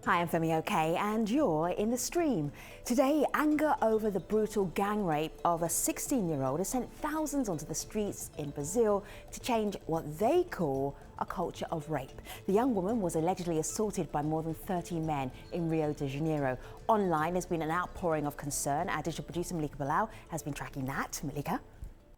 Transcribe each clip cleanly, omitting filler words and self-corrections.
Hi, I'm Femi OK, and you're in the stream. Today, anger over the brutal gang rape of a 16-year-old has sent thousands onto the streets in Brazil to change what they call a culture of rape. The young woman was allegedly assaulted by more than 30 men in Rio de Janeiro. Online, there's been an outpouring of concern. Our digital producer, Malika Bilal, has been tracking that. Malika?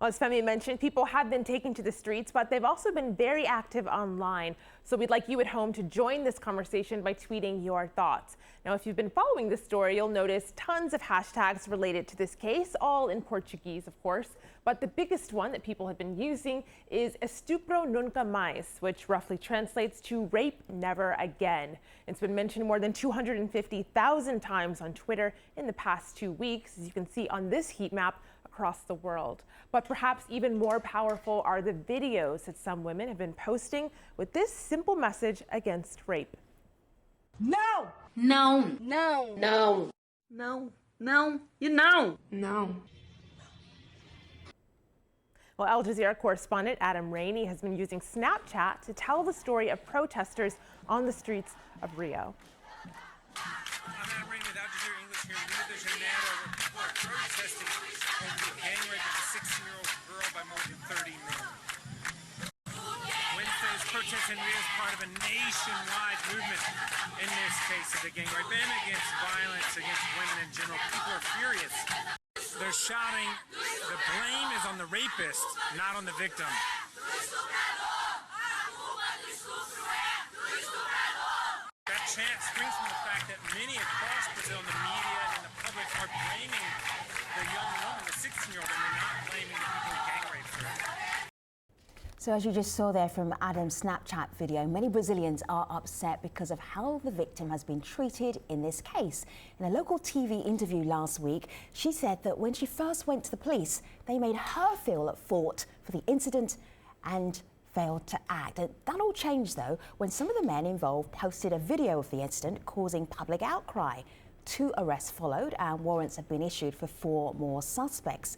Well, as Femi mentioned, people have been taking to the streets, but they've also been very active online. So we'd like you at home to join this conversation by tweeting your thoughts. Now, if you've been following this story, you'll notice tons of hashtags related to this case, all in Portuguese, of course. But the biggest one that people have been using is estupro nunca mais, which roughly translates to rape never again. It's been mentioned more than 250,000 times on Twitter in the past 2 weeks, as you can see on this heat map across the world. But perhaps even more powerful are the videos that some women have been posting with this simple message against rape. No! No. No! No. No! No! You know! No. Well, Al Jazeera correspondent Adam Rainey has been using Snapchat to tell the story of protesters on the streets of Rio. I'm Adam Rainey with Al Jazeera English here in Rio de Janeiro, where people are protesting over the gang rape of a 16-year-old girl by more than 30 men. Wednesday's protest in Rio is part of a nationwide movement in this case of the gang rape and against violence against women in general. People are furious. They're shouting, the blame is on the rapist, not on the victim. That chant springs from the fact that many across Brazil, in the media and in the public, are blaming the young woman, the 16-year-old, and they're not blaming the people who gang raped her. So as you just saw there from Adam's Snapchat video, many Brazilians are upset because of how the victim has been treated in this case. In a local TV interview last week, she said that when she first went to the police, they made her feel at fault for the incident and failed to act. And that all changed, though, when some of the men involved posted a video of the incident causing public outcry. 2 arrests followed and warrants have been issued for 4 more suspects.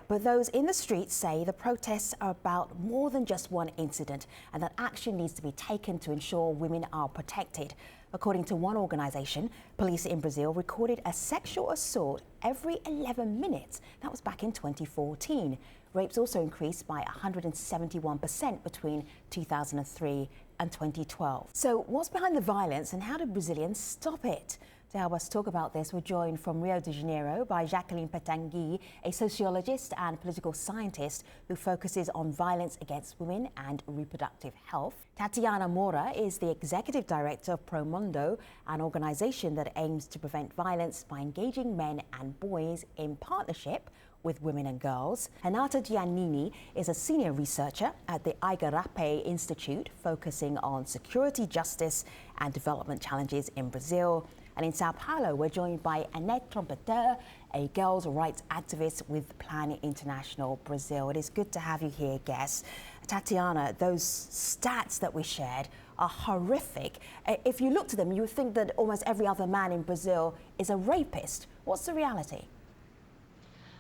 But those in the streets say the protests are about more than just one incident and that action needs to be taken to ensure women are protected. According to one organisation, police in Brazil recorded a sexual assault every 11 minutes. That was back in 2014. Rapes also increased by 171% between 2003 and 2012. So what's behind the violence and how do Brazilians stop it? To help us talk about this, we're joined from Rio de Janeiro by Jacqueline Petangui, a sociologist and political scientist who focuses on violence against women and reproductive health. Tatiana Mora is the executive director of Promundo, an organization that aims to prevent violence by engaging men and boys in partnership with women and girls. Renata Giannini is a senior researcher at the Igarape Institute, focusing on security, justice and development challenges in Brazil. And in Sao Paulo, we're joined by Annette Trompeter, a girls' rights activist with Plan International Brazil. It is good to have you here, guests. Tatiana, those stats that we shared are horrific. If you looked at them, you would think that almost every other man in Brazil is a rapist. What's the reality?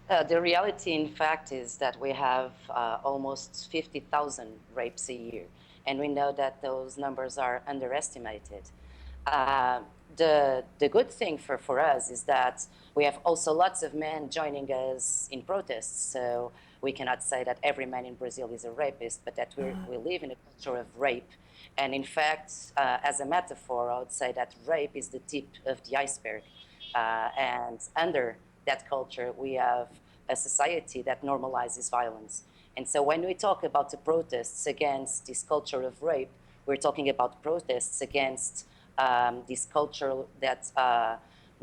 The reality, in fact, is that we have almost 50,000 rapes a year, and we know that those numbers are underestimated. The good thing for us is that we have also lots of men joining us in protests, so we cannot say that every man in Brazil is a rapist, but that we live in a culture of rape. And in fact, as a metaphor, I would say that rape is the tip of the iceberg. And under that culture, we have a society that normalizes violence. And so when we talk about the protests against this culture of rape, we're talking about protests against this culture that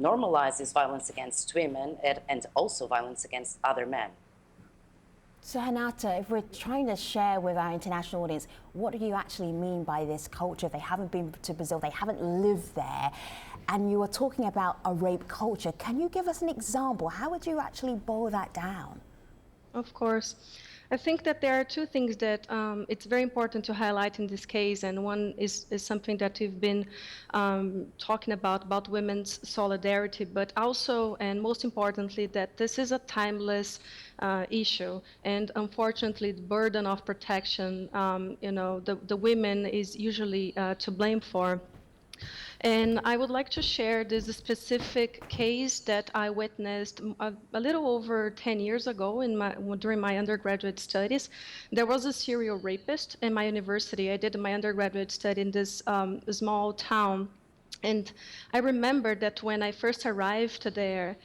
normalizes violence against women and also violence against other men. So Renata, if we're trying to share with our international audience, what do you actually mean by this culture? They haven't been to Brazil, they haven't lived there, and you are talking about a rape culture. Can you give us an example? How would you actually boil that down? Of course. I think that there are 2 things that it's very important to highlight in this case, and one is something that we've been talking about women's solidarity, but also, and most importantly, that this is a timeless issue, and unfortunately, the burden of protection, the women is usually to blame for. And I would like to share this specific case that I witnessed a little over 10 years ago during my undergraduate studies. There was a serial rapist in my university. I did my undergraduate study in this small town. And I remember that when I first arrived there,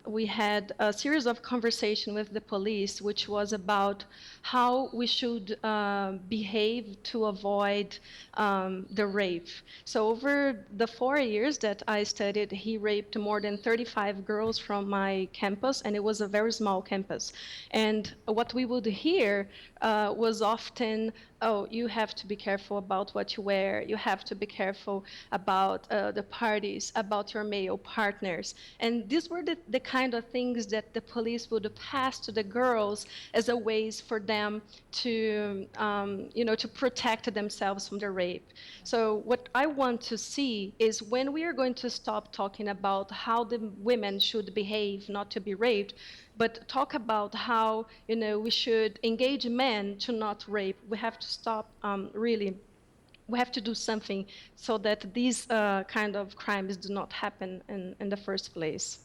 we had a series of conversation with the police, which was about how we should behave to avoid the rape. So over the 4 years that I studied, he raped more than 35 girls from my campus, and it was a very small campus. And what we would hear was often, oh, you have to be careful about what you wear. You have to be careful about the parties, about your male partners. And these were the kind of things that the police would pass to the girls as a ways for them to, to protect themselves from the rape. So what I want to see is when we are going to stop talking about how the women should behave not to be raped, but talk about how we should engage men to not rape. We have to stop really. We have to do something so that these kind of crimes do not happen in the first place.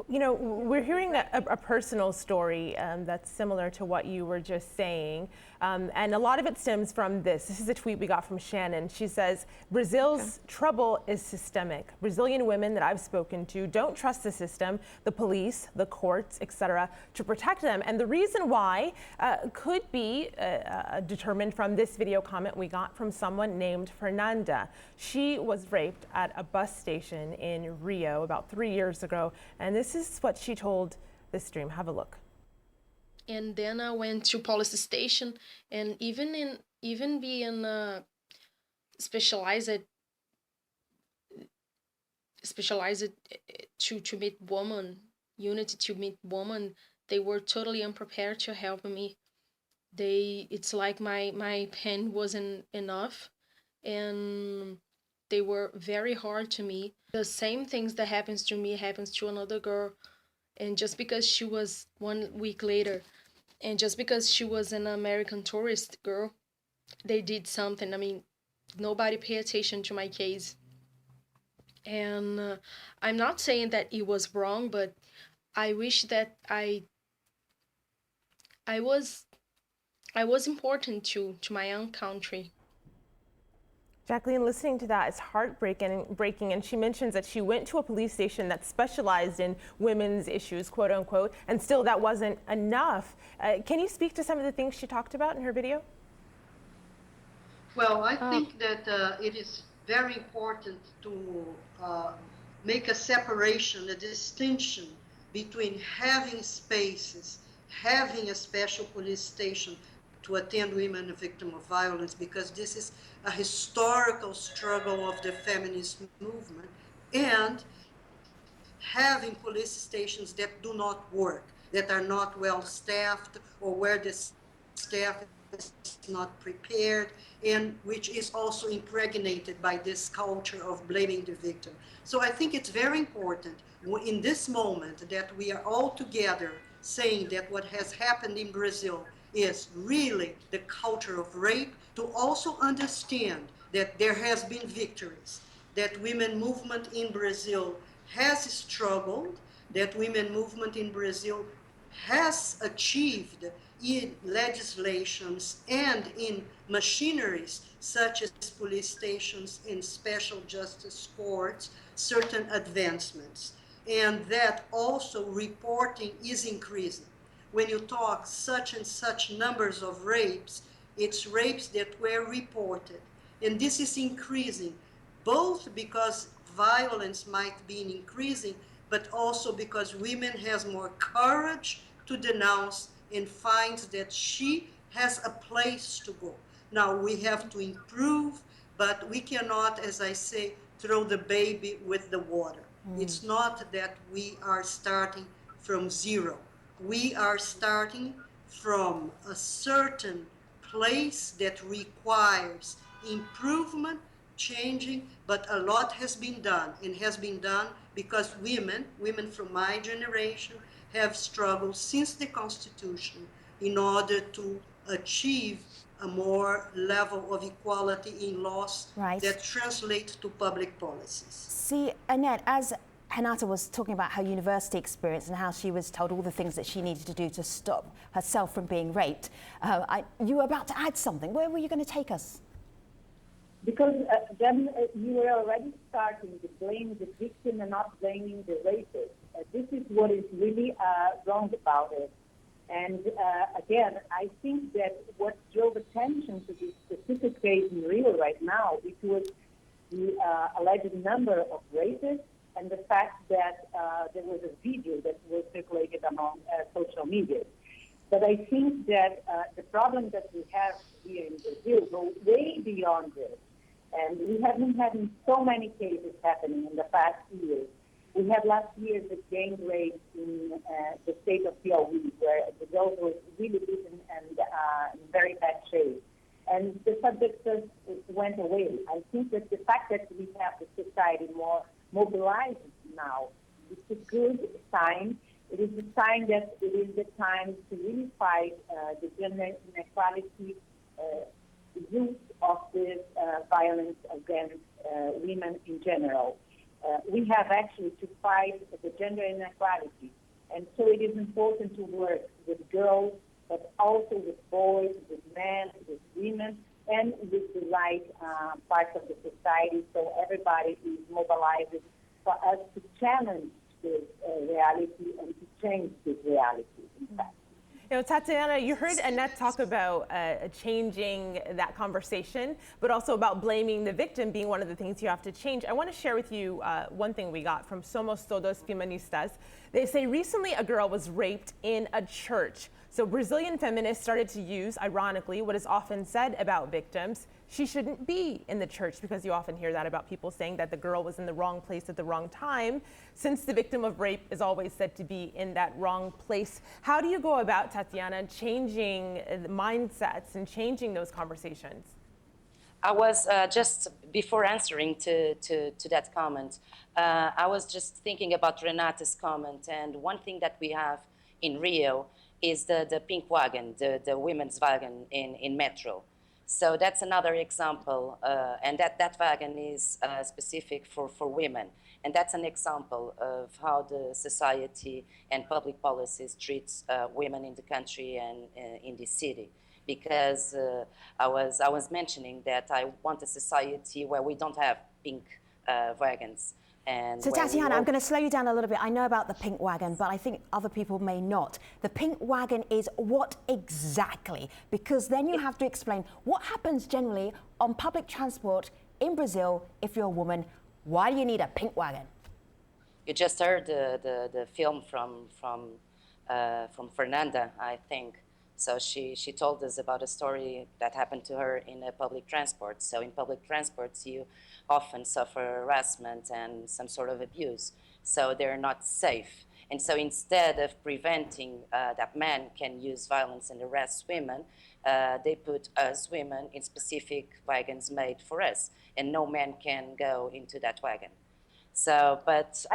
You know, we're hearing a personal story that's similar to what you were just saying. And a lot of it stems from this. This is a tweet we got from Shannon. She says, Brazil's trouble is systemic. Brazilian women that I've spoken to don't trust the system, the police, the courts, etc., to protect them. And the reason why could be determined from this video comment we got from someone named Fernanda. She was raped at a bus station in Rio about 3 years ago. And this is what she told the stream. Have a look. And then I went to police station, and even being specialized to meet women, unity to meet women, they were totally unprepared to help me. It's like my pain wasn't enough, and they were very hard to me. The same things that happens to me happens to another girl, and just because she was 1 week later, and just because she was an American tourist girl, they did something. I mean, nobody paid attention to my case. And I'm not saying that it was wrong, but I wish that I was important to my own country. Jacqueline, listening to that is heartbreaking, and she mentions that she went to a police station that specialized in women's issues, quote unquote, and still that wasn't enough. Can you speak to some of the things she talked about in her video? Well, I think that it is very important to make a separation, a distinction between having spaces, having a special police station to attend women victims of violence, because this is a historical struggle of the feminist movement, and having police stations that do not work, that are not well staffed, or where the staff is not prepared, and which is also impregnated by this culture of blaming the victim. So I think it's very important in this moment that we are all together saying that what has happened in Brazil is really the culture of rape, to also understand that there has been victories, that women movement in Brazil has struggled, that women movement in Brazil has achieved in legislations and in machineries such as police stations and special justice courts certain advancements, and that also reporting is increasing. When you talk such and such numbers of rapes, it's rapes that were reported. And this is increasing, both because violence might be increasing, but also because women has more courage to denounce and finds that she has a place to go. Now, we have to improve, but we cannot, as I say, throw the baby with the water. It's not that we are starting from zero. We are starting from a certain place that requires improvement, changing, but a lot has been done, and has been done because women from my generation have struggled since the Constitution in order to achieve a more level of equality in laws Right. that translate to public policies. See, Annette, as Renata was talking about her university experience and how she was told all the things that she needed to do to stop herself from being raped, you were about to add something. Where were you going to take us? Because then you were already starting to blame the victim and not blaming the rapist. This is what is really wrong about it. And again, I think that what drove attention to this specific case in Rio right now, it was the alleged number of rapists and the fact that there was a video that was circulated among social media. But I think that the problem that we have here in Brazil goes way beyond this. And we have been having so many cases happening in the past years. We had last year the gang rape in the state of Piauí, where the girl was really beaten and in very bad shape. And the subject just went away. I think that the fact that we have the society more mobilized now, it's a good sign. It is a sign that it is the time to really fight the gender inequality use of this violence against women in general. We have actually to fight the gender inequality. And so it is important to work with girls, but also with boys, with men, with women, and with the right parts of the society, so everybody is mobilized for us to challenge this reality and to change this reality, in fact. You know, Tatiana, you heard Annette talk about changing that conversation, but also about blaming the victim being one of the things you have to change. I want to share with you one thing we got from Somos Todos Feministas. They say recently a girl was raped in a church. So Brazilian feminists started to use, ironically, what is often said about victims. She shouldn't be in the church, because you often hear that about people saying that the girl was in the wrong place at the wrong time, since the victim of rape is always said to be in that wrong place. How do you go about, Tatiana, changing mindsets and changing those conversations? I was just before answering to that comment, I was just thinking about Renata's comment, and one thing that we have in Rio is the pink wagon, the women's wagon in metro. So that's another example, and that wagon is specific for women. And that's an example of how the society and public policies treats women in the country and in the city. Because I was mentioning that I want a society where we don't have pink wagons. And so Tatiana, I'm going to slow you down a little bit. I know about the pink wagon, but I think other people may not. The pink wagon is what exactly? Because then you have to explain what happens generally on public transport in Brazil if you're a woman. Why do you need a pink wagon? You just heard the film from Fernanda, I think. So she told us about a story that happened to her in a public transport. So in public transports, you often suffer harassment and some sort of abuse. So they're not safe. And so instead of preventing that men can use violence and harass women, they put us women in specific wagons made for us. And no man can go into that wagon. So, but...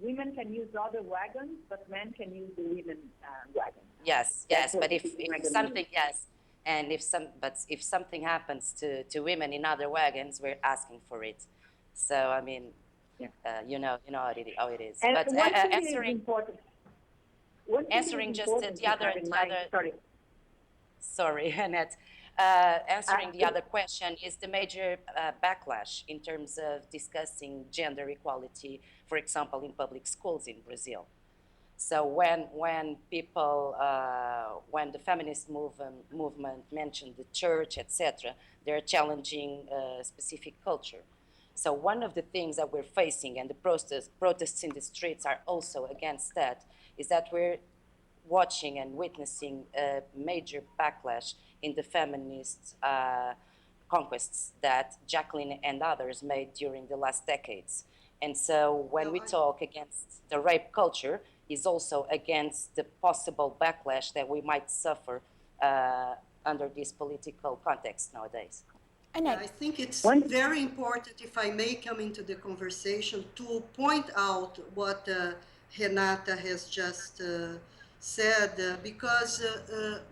Women can use other wagons, but men can use the women wagon. Yes, but if something, yes, and if something happens to women in other wagons, we're asking for it. So I mean, yeah. you know how it is. And but answering just the other. Sorry, Annette. Answering the other question is the major backlash in terms of discussing gender equality, for example, in public schools in Brazil. So when people, when the feminist movement mentioned the church, etc., they're challenging specific culture. So one of the things that we're facing, and the protests in the streets are also against that, is that we're watching and witnessing a major backlash in the feminist conquests that Jacqueline and others made during the last decades. And so when we talk against the rape culture, is also against the possible backlash that we might suffer under this political context nowadays. Yeah, I think it's very important, if I may come into the conversation, to point out what Renata has just said, because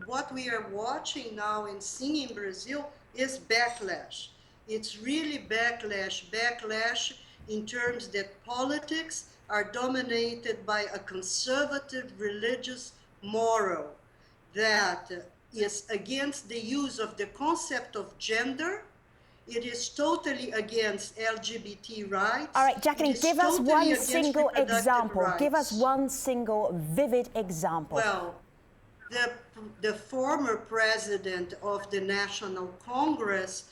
what we are watching now and seeing in Brazil is backlash. It's really backlash in terms that politics are dominated by a conservative religious moral that is against the use of the concept of gender. It is totally against LGBT rights. All right, Jacqueline, give us one single example. Rights. Give us one single vivid example. Well, the former president of the National Congress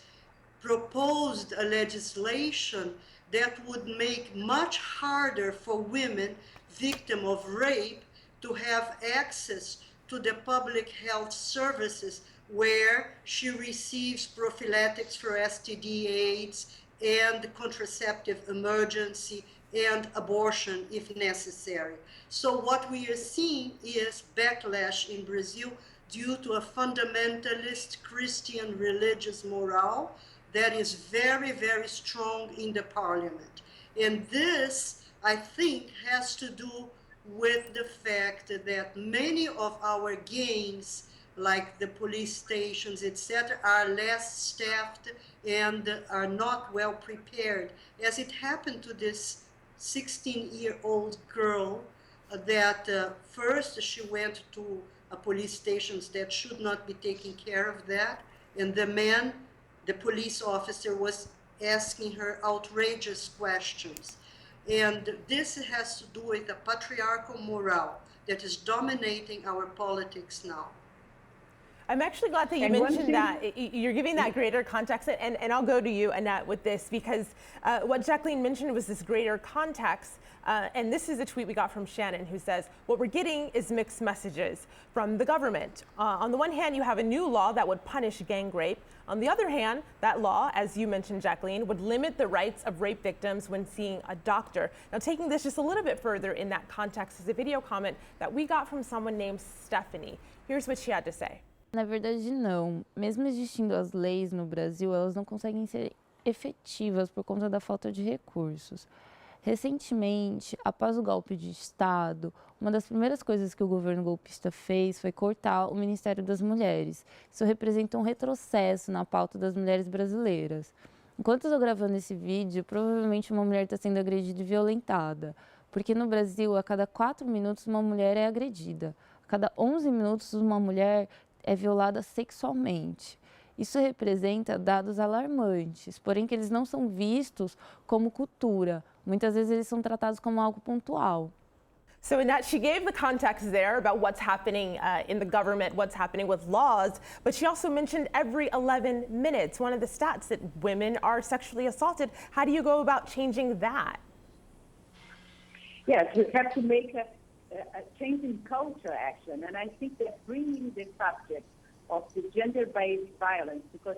proposed a legislation that would make much harder for women victims of rape to have access to the public health services where she receives prophylactics for STD, AIDS, and contraceptive emergency and abortion if necessary. So what we are seeing is backlash in Brazil due to a fundamentalist Christian religious morale that is very, very strong in the parliament. And this, I think, has to do with the fact that many of our games, like the police stations, etc., are less staffed and are not well prepared, as it happened to this 16-year-old girl that first she went to a police station that should not be taking care of that, and the police officer was asking her outrageous questions. And this has to do with a patriarchal morale that is dominating our politics now. I'm actually glad that you mentioned that. You're giving that greater context, and I'll go to you, Annette, with this, because what Jacqueline mentioned was this greater context, and this is a tweet we got from Shannon, who says, what we're getting is mixed messages from the government. On the one hand, you have a new law that would punish gang rape. On the other hand, that law, as you mentioned, Jacqueline, would limit the rights of rape victims when seeing a doctor. Now, taking this just a little bit further in that context is a video comment that we got from someone named Stephanie. Here's what she had to say. Na verdade, não. Mesmo existindo as leis no Brasil, elas não conseguem ser efetivas por conta da falta de recursos. Recentemente, após o golpe de Estado, uma das primeiras coisas que o governo golpista fez foi cortar o Ministério das Mulheres. Isso representa um retrocesso na pauta das mulheres brasileiras. Enquanto eu estou gravando esse vídeo, provavelmente uma mulher está sendo agredida e violentada, porque no Brasil, a cada 4 minutos, uma mulher é agredida. A cada 11 minutos, uma mulher é violada sexualmente. Isso representa dados alarmantes, porém que eles não são vistos como cultura. Muitas vezes eles são tratados como algo pontual. So Annette, she gave the context there about what's happening in the government, what's happening with laws, but she also mentioned every 11 minutes, one of the stats that women are sexually assaulted. How do you go about changing that? Yes, we have to make a change in culture, action, and I think that bringing the subject of the gender-based violence, because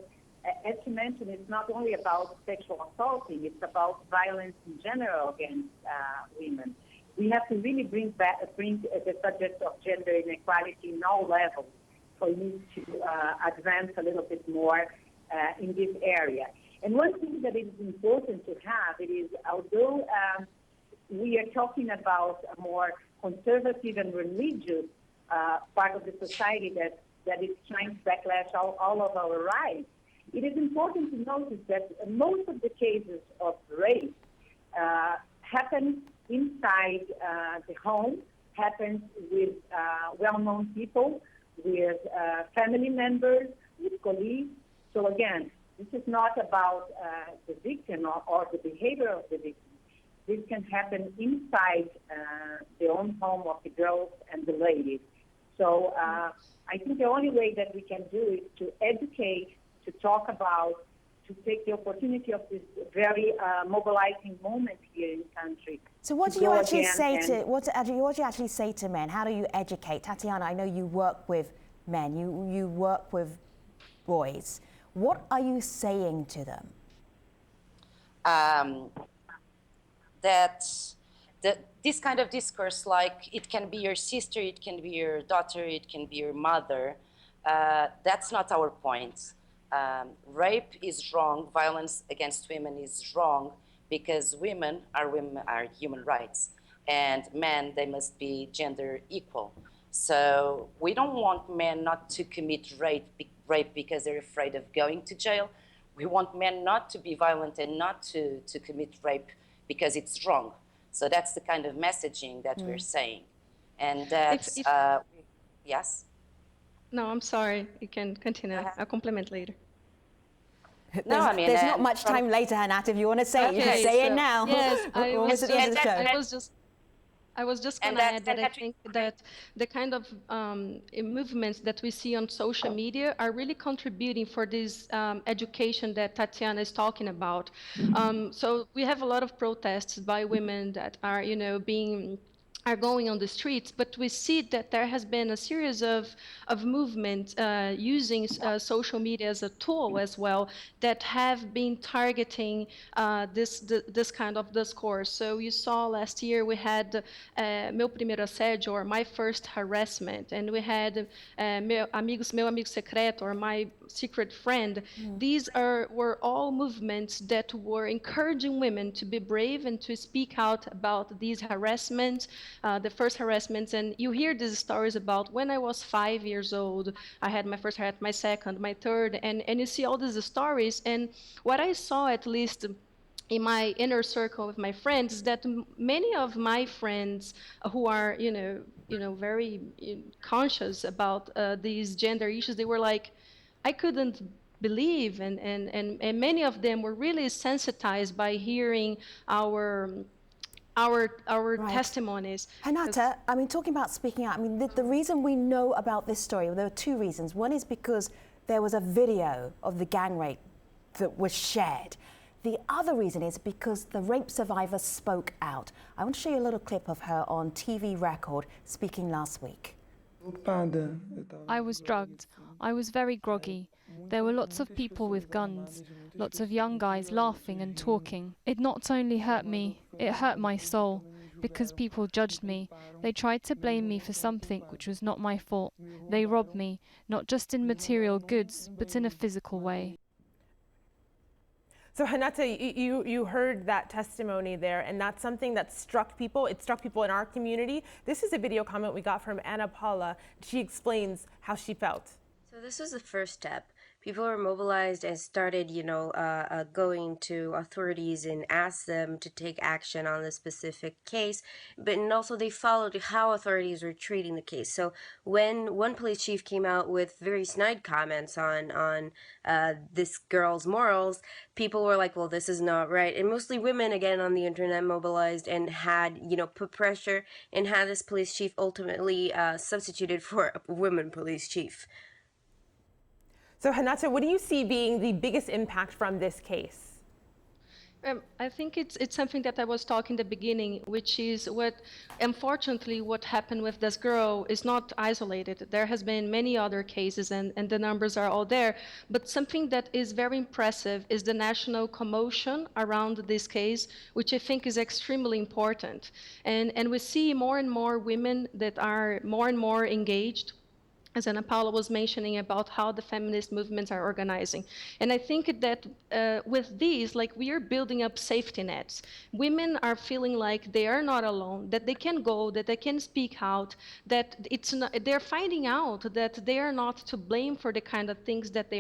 as you mentioned, it's not only about sexual assaulting, it's about violence in general against women. We have to really bring the subject of gender inequality in all levels for you to advance a little bit more in this area. And one thing that is important to have, it is, although we are talking about a more conservative and religious part of the society that is trying to backlash all of our rights, it is important to notice that most of the cases of rape happen inside the home, happens with well-known people, with family members, with colleagues. So again, this is not about the victim or the behavior of the victim. This can happen inside the own home of the girls and the ladies. So I think the only way that we can do is to educate, to talk about, to take the opportunity of this very mobilizing moment here in the country. So what do you actually say to what do you actually say to men? How do you educate? Tatiana, I know you work with men. You work with boys. What are you saying to them? This kind of discourse, like it can be your sister, it can be your daughter, it can be your mother, that's not our point. Rape is wrong, violence against women is wrong, because women are human rights, and men, they must be gender equal. So we don't want men not to commit rape because they're afraid of going to jail. We want men not to be violent and not to commit rape because it's wrong. So that's the kind of messaging that we're saying. And that's, yes? No, I'm sorry. You can continue. I'll compliment later. No, I mean, there's not much time later, Hanat. If you want to say it, you can say it now. Yes, We're almost at the end of the show. I was just going to add that I think that the kind of movements that we see on social media are really contributing for this education that Tatiana is talking about. So we have a lot of protests by women that are, are going on the streets, but we see that there has been a series of movements using social media as a tool as well that have been targeting this kind of discourse. So you saw last year we had Meu Primeiro Assédio, or My First Harassment, and we had Meu Amigo Secreto, or My Secret Friend. These were all movements that were encouraging women to be brave and to speak out about these harassments, the first harassments. And you hear these stories about when I was 5 years old, I had my first harassment, my second, my third, and you see all these stories. And what I saw, at least in my inner circle with my friends, is that many of my friends who are, very conscious about these gender issues, they were like, I couldn't believe, and many of them were really sensitized by hearing our testimonies. Hanata, I mean, talking about speaking out, I mean, the reason we know about this story, well, there are two reasons. One is because there was a video of the gang rape that was shared. The other reason is because the rape survivor spoke out. I want to show you a little clip of her on TV record speaking last week. I was drugged. I was very groggy. There were lots of people with guns, lots of young guys laughing and talking. It not only hurt me, it hurt my soul, because people judged me. They tried to blame me for something which was not my fault. They robbed me, not just in material goods, but in a physical way. So Hanata, you heard that testimony there, and that's something that struck people. It struck people in our community. This is a video comment we got from Ana Paula. She explains how she felt. So this was the first step. People were mobilized and started, going to authorities and asked them to take action on the specific case. And also they followed how authorities were treating the case. So when one police chief came out with very snide comments on this girl's morals, people were like, well, this is not right. And mostly women, again, on the internet mobilized and had, put pressure and had this police chief ultimately substituted for a women police chief. So Hanata, what do you see being the biggest impact from this case? I think it's something that I was talking in the beginning, which is unfortunately, what happened with this girl is not isolated. There has been many other cases, and the numbers are all there. But something that is very impressive is the national commotion around this case, which I think is extremely important. And we see more and more women that are more and more engaged, as Ana Paula was mentioning about how the feminist movements are organizing. And I think that with these, we are building up safety nets. Women are feeling like they are not alone, that they can go, that they can speak out, that they're finding out that they are not to blame for the kind of things that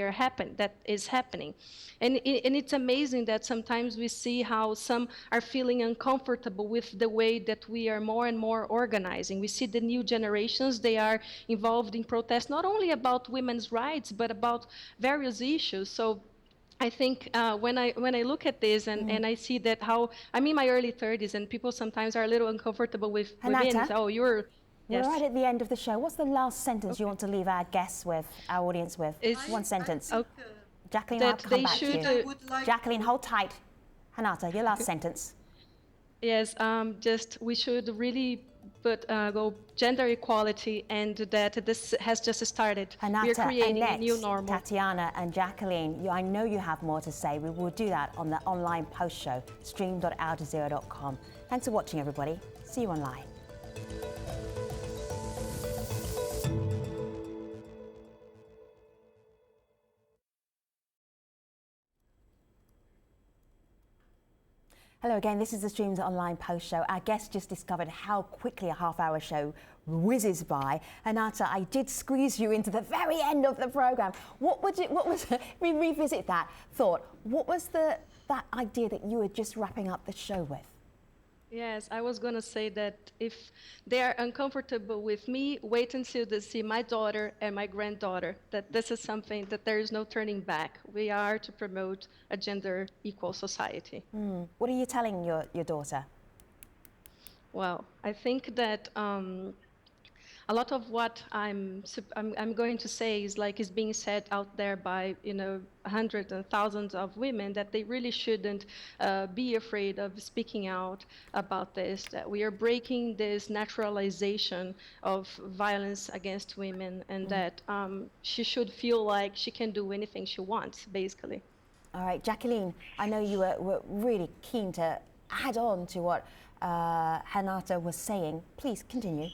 is happening. And it's amazing that sometimes we see how some are feeling uncomfortable with the way that we are more and more organizing. We see the new generations, they are involved in protests, not only about women's rights, but about various issues. So I think when I look at this and I see that I'm in my early 30s, and people sometimes are a little uncomfortable with women. Oh, you're... Yes. We're right at the end of the show. What's the last sentence you want to leave our guests with, our audience with? One sentence. Jacqueline, I'll come back to you. Jacqueline, hold tight. Hanata, your last sentence. Yes, we should really go gender equality, and that this has just started. Hanata, we are creating Annette, a new normal. Tatiana and Jacqueline, I know you have more to say. We will do that on the online post show, stream.aljazeera.com. Thanks for watching, everybody. See you online. Hello again, this is the Streams Online Post Show. Our guest just discovered how quickly a half-hour show whizzes by. Anata, I did squeeze you into the very end of the programme. What was, we revisit that thought. What was that idea that you were just wrapping up the show with? Yes, I was going to say that if they are uncomfortable with me, wait until they see my daughter and my granddaughter, that this is something that there is no turning back. We are to promote a gender equal society. What are you telling your daughter? Well, I think that a lot of what I'm going to say is being said out there by hundreds and thousands of women, that they really shouldn't be afraid of speaking out about this, that we are breaking this naturalization of violence against women, and that she should feel like she can do anything she wants, basically. All right, Jacqueline, I know you were really keen to add on to what Renata was saying. Please continue.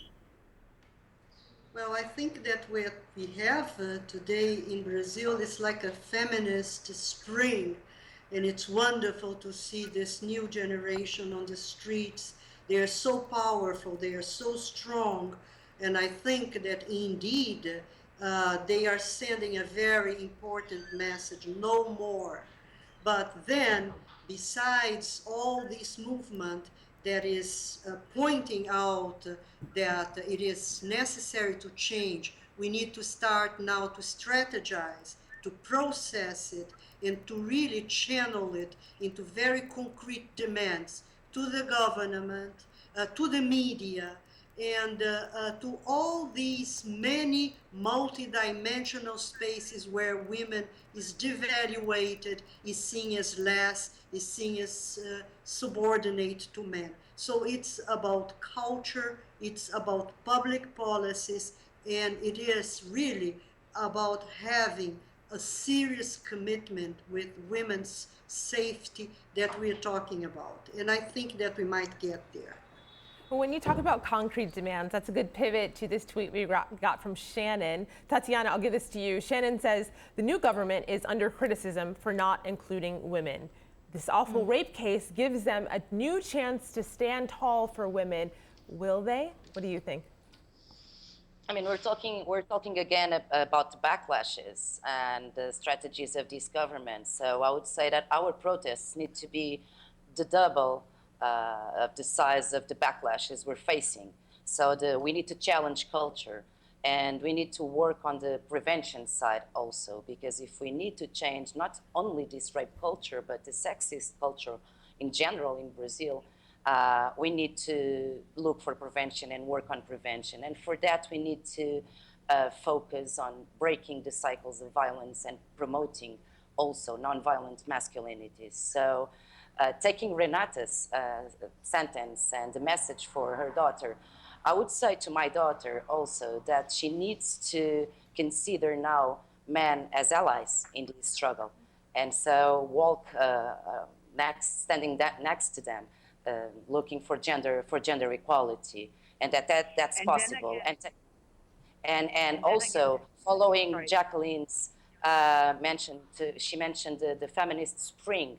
Well, I think that what we have today in Brazil is like a feminist spring, and it's wonderful to see this new generation on the streets. They are so powerful, they are so strong, and I think that indeed they are sending a very important message, no more. But then, besides all this movement that is pointing out that it is necessary to change, we need to start now to strategize, to process it, and to really channel it into very concrete demands to the government, to the media, and to all these many multidimensional spaces where women is devaluated, is seen as less, is seen as subordinate to men. So it's about culture, it's about public policies, and it is really about having a serious commitment with women's safety that we're talking about. And I think that we might get there. Well, when you talk about concrete demands, that's a good pivot to this tweet we got from Shannon. Tatiana, I'll give this to you. Shannon says, the new government is under criticism for not including women. This awful rape case gives them a new chance to stand tall for women. Will they? What do you think? I mean, we're talking again about the backlashes and the strategies of this government. So I would say that our protests need to be the double of the size of the backlashes we're facing. So we need to challenge culture, and we need to work on the prevention side also, because if we need to change not only this rape culture, but the sexist culture in general in Brazil, we need to look for prevention and work on prevention. And for that, we need to focus on breaking the cycles of violence and promoting also nonviolent masculinities. So taking Renata's sentence and the message for her daughter, I would say to my daughter also that she needs to consider now men as allies in this struggle. And so walk standing next to them, looking for gender equality, and that's possible. And also following Jacqueline's she mentioned the feminist spring.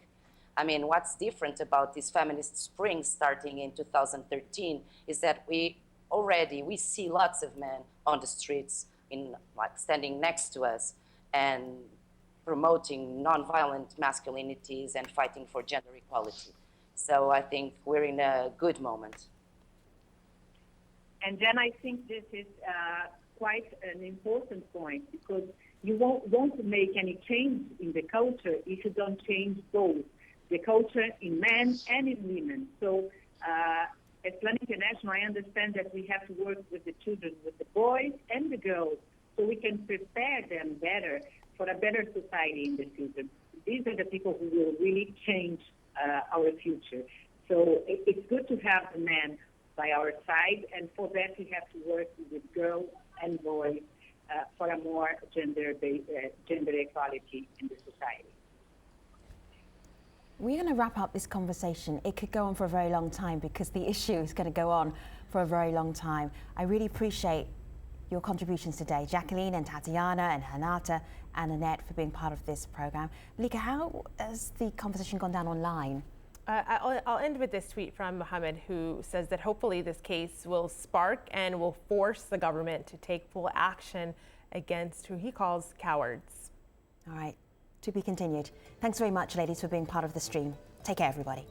I mean, what's different about this feminist spring starting in 2013 is that we see lots of men on the streets, standing next to us and promoting nonviolent masculinities and fighting for gender equality. So I think we're in a good moment. And then I think this is quite an important point, because you won't make any change in the culture if you don't change both the culture in men and in women. So at Plan International, I understand that we have to work with the children, with the boys and the girls, so we can prepare them better for a better society in the future. These are the people who will really change our future. So it's good to have the men by our side, and for that we have to work with girls and boys for a more gender equality in the society. We're going to wrap up this conversation. It could go on for a very long time because the issue is going to go on for a very long time. I really appreciate your contributions today, Jacqueline and Tatiana and Renata and Annette, for being part of this program. Malika, how has the conversation gone down online? I'll end with this tweet from Mohammed, who says that hopefully this case will spark and will force the government to take full action against who he calls cowards. All right, to be continued. Thanks very much, ladies, for being part of the stream. Take care, everybody.